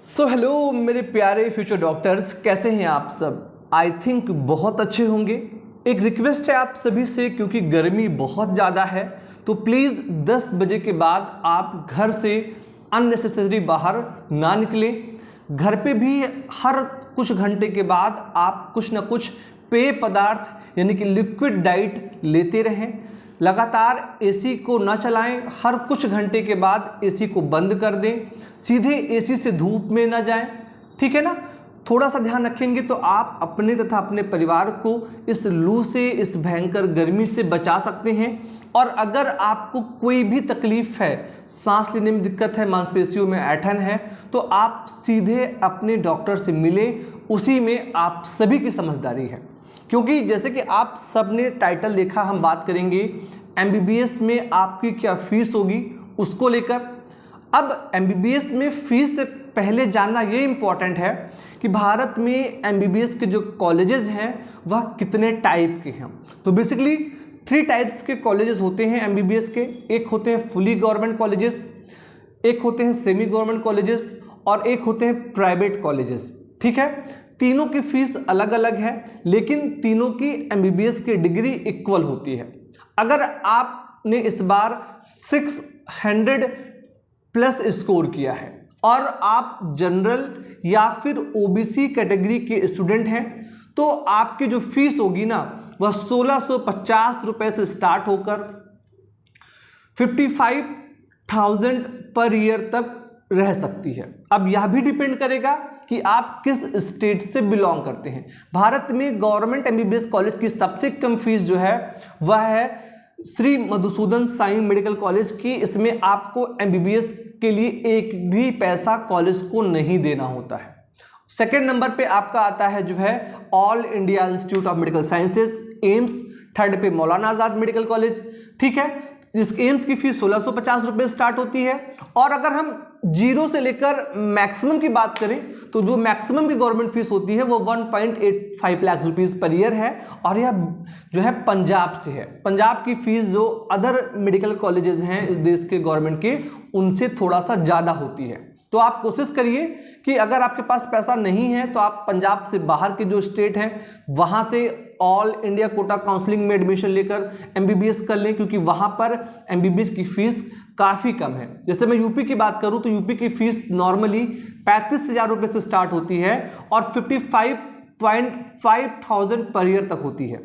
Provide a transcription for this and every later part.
Hello मेरे प्यारे future doctors, कैसे हैं आप सब। आई थिंक बहुत अच्छे होंगे। एक रिक्वेस्ट है आप सभी से, क्योंकि गर्मी बहुत ज़्यादा है तो प्लीज़ 10 बजे के बाद आप घर से अननेसेसरी बाहर ना निकलें। घर पे भी हर कुछ घंटे के बाद आप कुछ ना कुछ पेय पदार्थ यानी कि लिक्विड डाइट लेते रहें। लगातार एसी को न चलाएं, हर कुछ घंटे के बाद एसी को बंद कर दें, सीधे एसी से धूप में न जाएं, ठीक है ना। थोड़ा सा ध्यान रखेंगे तो आप अपने तथा अपने परिवार को इस लू से, इस भयंकर गर्मी से बचा सकते हैं। और अगर आपको कोई भी तकलीफ है, सांस लेने में दिक्कत है, मांसपेशियों में ऐंठन है, तो आप सीधे अपने डॉक्टर से मिलें। उसी में आप सभी की समझदारी है, क्योंकि जैसे कि आप सब ने टाइटल देखा, हम बात करेंगे एमबीबीएस में आपकी क्या फीस होगी उसको लेकर। अब एमबीबीएस में फीस से पहले जानना ये इम्पॉर्टेंट है कि भारत में एमबीबीएस के जो कॉलेजेस हैं वह कितने टाइप के हैं। तो बेसिकली 3 टाइप्स के कॉलेजेस होते हैं एमबीबीएस के। एक होते हैं फुली गवर्नमेंट कॉलेजेस, एक होते हैं सेमी गवर्नमेंट कॉलेजेस और एक होते हैं प्राइवेट कॉलेजेस, ठीक है। तीनों की फीस अलग अलग है, लेकिन तीनों की एमबीबीएस की डिग्री इक्वल होती है। अगर आपने इस बार 600 प्लस स्कोर किया है और आप जनरल या फिर ओबीसी कैटेगरी के स्टूडेंट हैं, तो आपकी जो फीस होगी ना वह 1650 रुपए से स्टार्ट होकर 55,000 पर ईयर तक रह सकती है। अब यह भी डिपेंड करेगा कि आप किस स्टेट से बिलोंग करते हैं। भारत में गवर्नमेंट एमबीबीएस कॉलेज की सबसे कम फीस जो है वह है श्री मधुसूदन साई मेडिकल कॉलेज की। इसमें आपको एमबीबीएस के लिए एक भी पैसा कॉलेज को नहीं देना होता है। सेकेंड नंबर पे आपका आता है जो है all India institute of medical sciences, AIIMS. Third पे मौलाना आजाद मेडिकल कॉलेज, ठीक है। इस एम्स की फीस 1650 रुपये स्टार्ट होती है। और अगर हम जीरो से लेकर मैक्सिमम की बात करें तो जो मैक्सिमम की गवर्नमेंट फीस होती है वो 1.85 लाख रुपीस पर ईयर है, और यह जो है पंजाब से है। पंजाब की फीस जो अदर मेडिकल कॉलेजेस हैं इस देश के गवर्नमेंट के, उनसे थोड़ा सा ज़्यादा होती है। तो आप कोशिश करिए कि अगर आपके पास पैसा नहीं है तो आप पंजाब से बाहर के जो स्टेट हैं वहाँ से ऑल इंडिया कोटा काउंसलिंग में एडमिशन लेकर एमबीबीएस कर लें, क्योंकि वहाँ पर एमबीबीएस की फीस काफ़ी कम है। जैसे मैं यूपी की बात करूँ तो यूपी की फीस नॉर्मली 35,000 रुपये से स्टार्ट होती है और 55,500 पर ईयर तक होती है।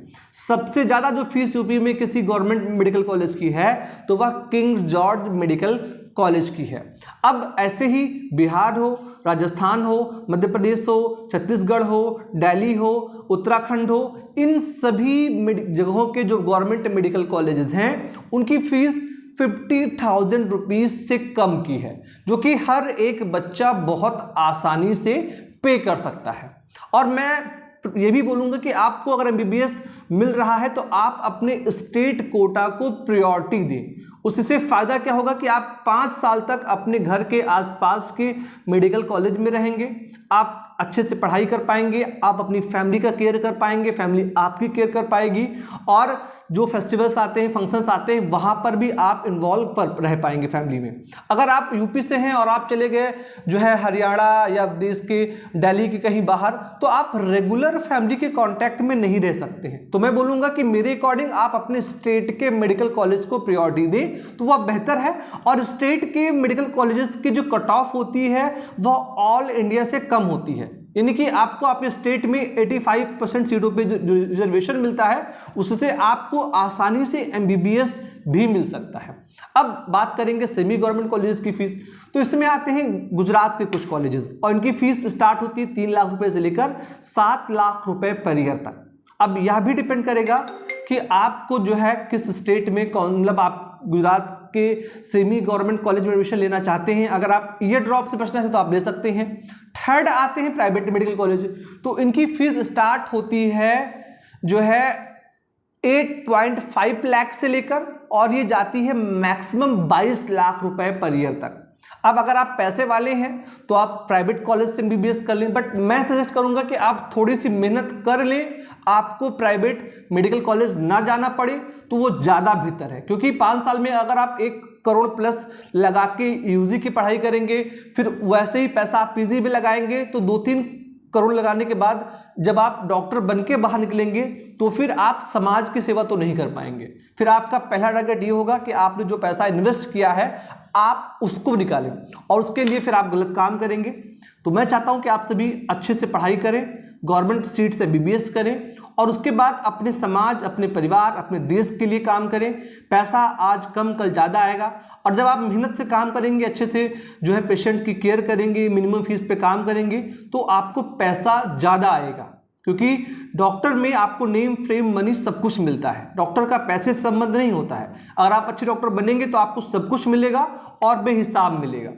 सबसे ज़्यादा जो फीस यूपी में किसी गवर्नमेंट मेडिकल कॉलेज की है तो वह किंग जॉर्ज मेडिकल कॉलेज की है। अब ऐसे ही बिहार हो, राजस्थान हो, मध्य प्रदेश हो, छत्तीसगढ़ हो, दिल्ली हो, उत्तराखंड हो, इन सभी जगहों के जो गवर्नमेंट मेडिकल कॉलेजेस हैं उनकी फीस 50,000 रुपीज से कम की है, जो कि हर एक बच्चा बहुत आसानी से पे कर सकता है। और मैं ये भी बोलूँगा कि आपको अगर एमबीबीएस मिल रहा है तो आप अपने स्टेट कोटा को प्रायोरिटी दें। उससे फ़ायदा क्या होगा कि आप 5 साल तक अपने घर के आसपास के मेडिकल कॉलेज में रहेंगे, आप अच्छे से पढ़ाई कर पाएंगे, आप अपनी फैमिली का केयर कर पाएंगे, फैमिली आपकी केयर कर पाएगी, और जो फेस्टिवल्स आते हैं, फंक्शंस आते हैं, वहाँ पर भी आप इन्वॉल्व पर रह पाएंगे फैमिली में। अगर आप यूपी से हैं और आप चले गए जो है हरियाणा या देश के दिल्ली के कहीं बाहर, तो आप रेगुलर फैमिली के कांटेक्ट में नहीं रह सकते हैं। तो मैं बोलूँगा कि मेरे अकॉर्डिंग आप अपने स्टेट के मेडिकल कॉलेज को प्रायोरिटी दें तो वह बेहतर है। और स्टेट के मेडिकल कॉलेजेस की जो कट ऑफ होती है वह ऑल इंडिया से कम होती है, यानी कि आपको अपने स्टेट में 85% सीटों पे जो रिजर्वेशन मिलता है उससे आपको आसानी से एमबीबीएस भी मिल सकता है। अब बात करेंगे सेमी गवर्नमेंट कॉलेजेस की फीस। तो इसमें आते हैं गुजरात के कुछ कॉलेजेस, और इनकी फीस स्टार्ट होती है 3 लाख रुपए से लेकर 7 लाख रुपए पर ईयर तक। अब यह भी डिपेंड करेगा कि आपको जो है किस स्टेट में मतलब आप गुजरात के सेमी गवर्नमेंट कॉलेज में एडमिशन लेना चाहते हैं। अगर आप ईयर ड्रॉप से बचना चाहते तो आप ले सकते हैं। थर्ड आते हैं प्राइवेट मेडिकल कॉलेज, तो इनकी फीस स्टार्ट होती है जो है 8.5 लाख से लेकर, और ये जाती है मैक्सिमम 22 लाख रुपए पर ईयर तक। अब अगर आप पैसे वाले हैं तो आप प्राइवेट कॉलेज से एमबीबीएस कर लें, बट मैं सजेस्ट करूंगा कि आप थोड़ी सी मेहनत कर लें, आपको प्राइवेट मेडिकल कॉलेज ना जाना पड़े तो वो ज़्यादा बेहतर है। क्योंकि 5 साल में अगर आप एक करोड़ प्लस लगा के यूजी की पढ़ाई करेंगे, फिर वैसे ही पैसा आप पीजी में लगाएंगे तो 2-3 करोड़ लगाने के बाद जब आप डॉक्टर बन के बाहर निकलेंगे तो फिर आप समाज की सेवा तो नहीं कर पाएंगे। फिर आपका पहला टारगेट ये होगा कि आपने जो पैसा इन्वेस्ट किया है आप उसको निकालें, और उसके लिए फिर आप गलत काम करेंगे। तो मैं चाहता हूं कि आप सभी अच्छे से पढ़ाई करें, गवर्नमेंट सीट से MBBS करें, और उसके बाद अपने समाज, अपने परिवार, अपने देश के लिए काम करें। पैसा आज कम कल ज़्यादा आएगा, और जब आप मेहनत से काम करेंगे, अच्छे से जो है पेशेंट की केयर करेंगे, मिनिमम फीस पे काम करेंगे, तो आपको पैसा ज़्यादा आएगा। क्योंकि डॉक्टर में आपको नेम फ्रेम मनी सब कुछ मिलता है, डॉक्टर का पैसे से संबंध नहीं होता है। अगर आप अच्छे डॉक्टर बनेंगे तो आपको सब कुछ मिलेगा और बेहिसाब मिलेगा।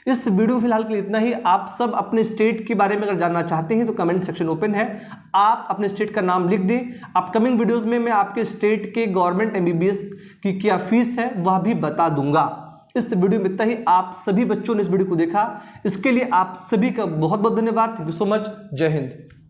इस वीडियो फिलहाल के लिए इतना ही। आप सब अपने स्टेट के बारे में अगर जानना चाहते हैं तो कमेंट सेक्शन ओपन है, आप अपने स्टेट का नाम लिख दें। अपकमिंग वीडियोस में मैं आपके स्टेट के गवर्नमेंट MBBS की क्या फीस है वह भी बता दूंगा। इस वीडियो में इतना ही। आप सभी बच्चों ने इस वीडियो को देखा, इसके लिए आप सभी का बहुत बहुत धन्यवाद। Thank you so much. जय हिंद।